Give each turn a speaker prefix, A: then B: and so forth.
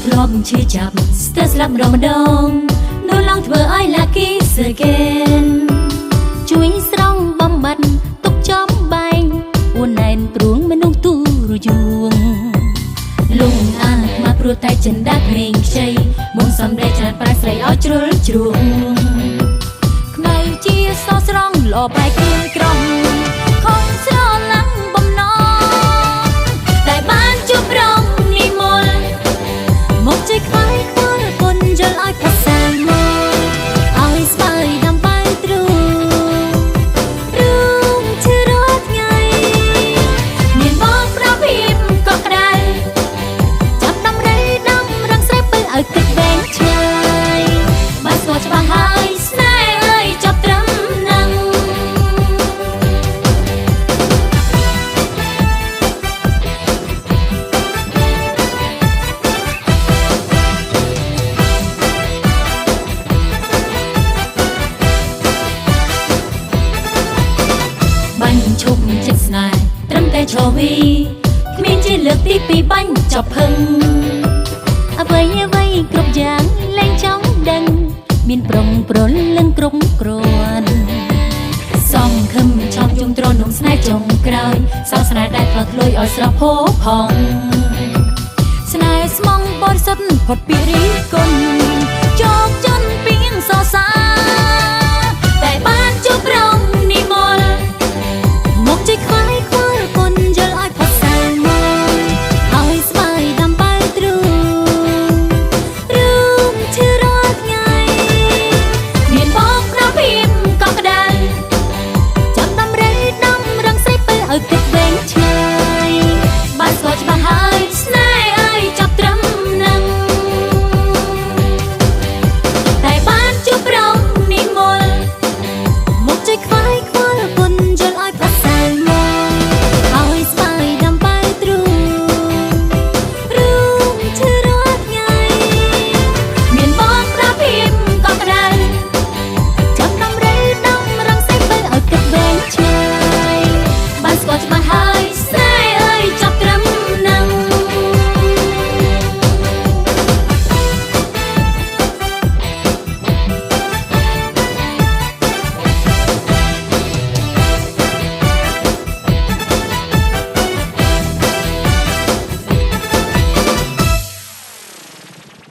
A: ធ្លាប់ឈឺចាប់ស្ទើរស្លាប់រំដងនោះឡងធ្វើឲ្យលាគីសើកេនជួយស្រង់បំបត្តិទុកចំបែងអួនណែនព្រួងមនុស្សទូរយួងលងអាមកព្រោះតែចិនដាច់មេងខ្ចីមុំសំដីច្រើនប្រែស្រីឲ្យជ្រុលជ្រួងខ្មៅជាសស្រង់ល្អបែកខ្លួនក្រំខំស្រឡាំងបំណងតែបានជួបរងនិមលមកជួយខ្វាយខ្វល់គុណយល់ឲ្យភាសាមកឲ្យស្បើយដំបែទ្រូរូងឈឺរាល់ថ្ងៃមានបងប្រភេទក៏ក្តៅចាប់ដំរីដំរងស្រែពើឲ្យគិតវែងឆ្ងាយបានស្គាល់ច្បាស់ហើយស្នេហ៍អើយចាប់ត្រឹមនឹងបាញ់ឈប់ចិត្តស្នេហ៍ត្រឹមតែឈរវីគ្មានជាលើកទីពីរបាញ់ចប់ភឹងអ្វីគ្រប់យ៉ាងលែងចង់ដឹងមានប្រុងប្រលឹងគ្រប់គ្រាន់សងខឹមឆោមយំទ្រនំស្នេហ៍ចុងក្រោយសោកស្នេហ៍ដែលផ្លាស់ធ្លុយឲ្យស្រស់ផូរផងស្នេហ៍ស្មងបរិសុទ្ធផុតពីរិះគន់ជោគជន់ពីងសរសើរ